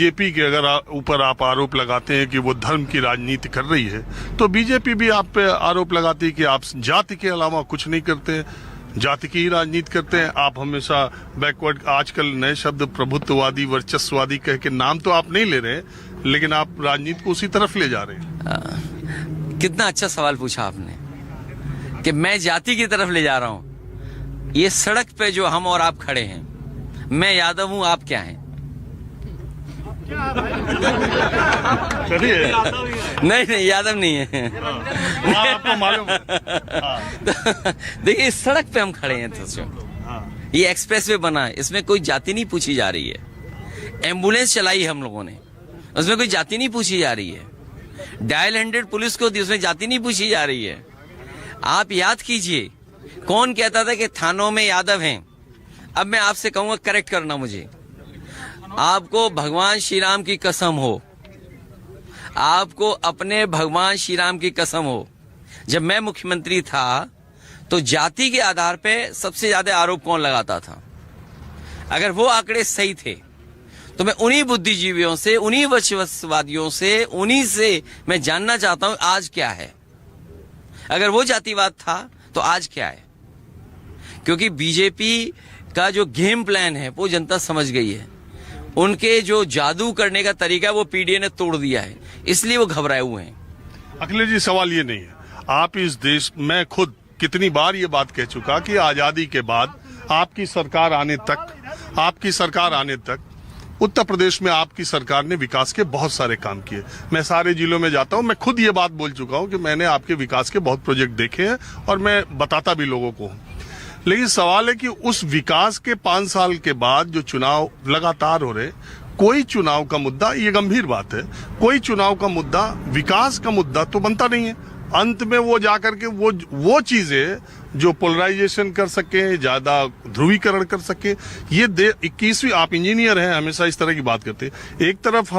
BJP के अगर ऊपर आप आरोप लगाते हैं कि वो धर्म की राजनीति कर रही है, तो बीजेपी भी आप पे आरोप लगाती है कि आप जाति के अलावा कुछ नहीं करते, जाति की ही राजनीति करते हैं। आप हमेशा बैकवर्ड, आजकल नए शब्द प्रभुत्ववादी, वर्चस्ववादी कह के नाम तो आप नहीं ले रहे, लेकिन आप राजनीति को उसी तरफ ले जा रहे हैं। कितना अच्छा सवाल पूछा आपने कि मैं जाति की तरफ ले जा रहा हूं। ये सड़क पे जो हम और आप खड़े हैं, मैं यादव हूं, आप क्या हैं? नहीं, यादव नहीं है। आपको मालूम है। देखिए, इस सड़क पे हम खड़े हैं तो ये एक्सप्रेस वे बना है, इसमें कोई जाति नहीं पूछी जा रही है। एम्बुलेंस चलाई हम लोगों ने, उसमें कोई जाति नहीं पूछी जा रही है। डायल 100 पुलिस को दी, उसमें जाति नहीं पूछी जा रही है। आप याद कीजिए, कौन कहता था कि थानों में यादव हैं? अब मैं आपसे कहूंगा, करेक्ट करना मुझे। आपको भगवान श्री राम की कसम हो, आपको अपने भगवान श्री राम की कसम हो, जब मैं मुख्यमंत्री था तो जाति के आधार पे सबसे ज्यादा आरोप कौन लगाता था? अगर वो आंकड़े सही थे तो मैं उन्हीं बुद्धिजीवियों से, उन्हीं वंशवादियों से, उन्हीं से मैं जानना चाहता हूं आज क्या है। अगर वो जातिवाद था तो आज क्या है? क्योंकि बीजेपी का जो गेम प्लान है वो जनता समझ गई है। उनके जो जादू करने का तरीका वो पीडीए ने तोड़ दिया है, इसलिए वो घबराए हुए हैं। अखिलेश जी, सवाल ये नहीं है, आप इस देश में, खुद कितनी बार ये बात कह चुका कि आजादी के बाद आपकी सरकार आने तक उत्तर प्रदेश में आपकी सरकार ने विकास के बहुत सारे काम किए। मैं सारे जिलों में जाता हूं, मैं खुद ये बात बोल चुका हूं कि मैंने आपके विकास के बहुत प्रोजेक्ट देखे हैं और मैं बताता भी लोगों को हूं। लेकिन सवाल है कि उस विकास के 5 साल के बाद जो चुनाव लगातार हो रहे, कोई चुनाव का मुद्दा, ये गंभीर बात है, कोई चुनाव का मुद्दा, विकास का मुद्दा तो बनता नहीं है। अंत में वो जाकर के वो चीजें जो पोलराइजेशन कर सके, ज्यादा ध्रुवीकरण कर सके, ये 21वीं, आप इंजीनियर हैं, हमेशा इस तरह की बात करते हैं। एक तरफ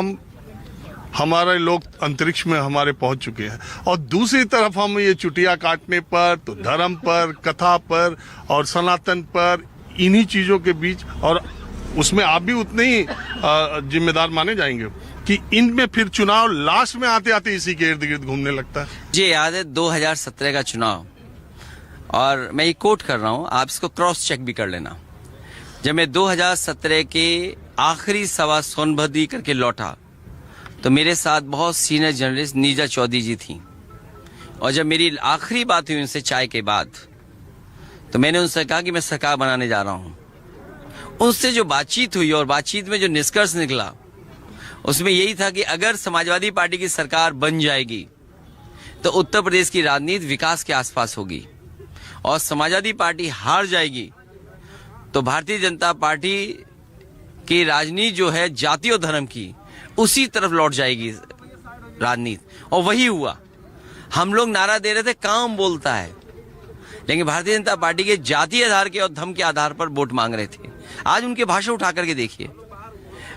हमारे लोग अंतरिक्ष में हमारे पहुंच चुके हैं और दूसरी तरफ हम ये चुटिया काटने पर, तो धर्म पर, कथा पर और सनातन पर, इन्हीं चीजों के बीच, और उसमें आप भी उतने ही जिम्मेदार माने जाएंगे कि इनमें फिर चुनाव लास्ट में आते आते इसी के इर्द गिर्द घूमने लगता है। जी याद है 2017 का चुनाव, और मैं ये कोट कर रहा हूं, आप इसको क्रॉस चेक भी कर लेना। जब मैं 2017 के आखिरी सभा सोनभद्र करके लौटा तो मेरे साथ बहुत सीनियर जर्नलिस्ट नीजा चौधरी जी थी, और जब मेरी आखिरी बात हुई उनसे चाय के बाद, तो मैंने उनसे कहा कि मैं सरकार बनाने जा रहा हूं। उनसे जो बातचीत हुई और बातचीत में जो निष्कर्ष निकला, उसमें यही था कि अगर समाजवादी पार्टी की सरकार बन जाएगी तो उत्तर प्रदेश की राजनीति विकास के आसपास होगी, और समाजवादी पार्टी हार जाएगी तो भारतीय जनता पार्टी की राजनीति जो है जाति और धर्म की, उसी तरफ लौट जाएगी राजनीति। और वही हुआ। हम लोग नारा दे रहे थे काम बोलता है, लेकिन भारतीय जनता पार्टी के जाति आधार के और धर्म के आधार पर वोट मांग रहे थे। आज उनके भाषण उठा करके देखिए,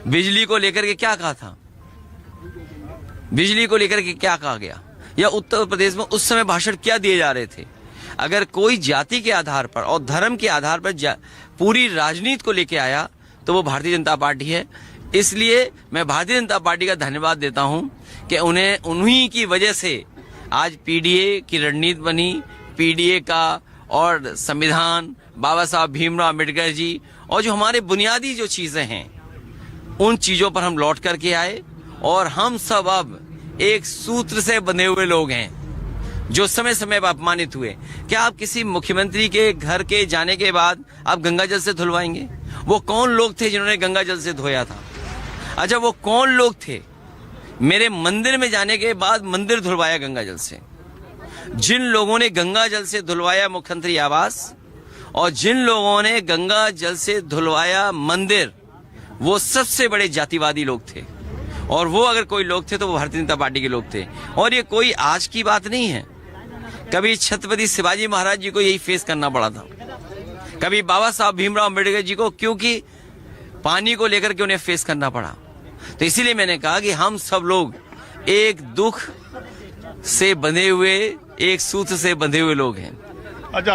बिजली को लेकर के क्या कहा था, बिजली को लेकर के क्या कहा गया, या उत्तर प्रदेश में उस समय भाषण क्या दिए जा रहे थे। अगर कोई जाति के आधार पर और धर्म के आधार पर पूरी राजनीति को लेके आया तो वो भारतीय जनता पार्टी है। इसलिए मैं भारतीय जनता पार्टी का धन्यवाद देता हूं कि उन्हीं की वजह से आज पीडीए की रणनीति बनी, पीडीए का और संविधान, बाबा साहब भीमराव अम्बेडकर जी, और जो हमारे बुनियादी जो चीजें हैं उन चीजों पर हम लौट करके आए, और हम सब अब एक सूत्र से बंधे हुए लोग हैं जो समय समय पर अपमानित हुए। क्या आप किसी मुख्यमंत्री के घर के जाने के बाद आप गंगा जल से धुलवाएंगे? वो कौन लोग थे जिन्होंने गंगा जल से धोया था? अच्छा, वो कौन लोग थे मेरे मंदिर में जाने के बाद मंदिर धुलवाया गंगा जल से? जिन लोगों ने गंगा जल से धुलवाया मुख्यमंत्री आवास, और जिन लोगों ने गंगा जल से धुलवाया मंदिर, वो सबसे बड़े जातिवादी लोग थे। और वो अगर कोई लोग थे तो वो भारतीय जनता पार्टी के लोग थे। और ये कोई आज की बात नहीं है, कभी छत्रपति शिवाजी महाराज जी को यही फेस करना पड़ा था, कभी बाबा साहब भीमराव अम्बेडकर जी को, क्योंकि पानी को लेकर के उन्हें फेस करना पड़ा। तो इसीलिए मैंने कहा कि हम सब लोग एक दुख से बंधे हुए, एक सूत्र से बंधे हुए लोग हैं।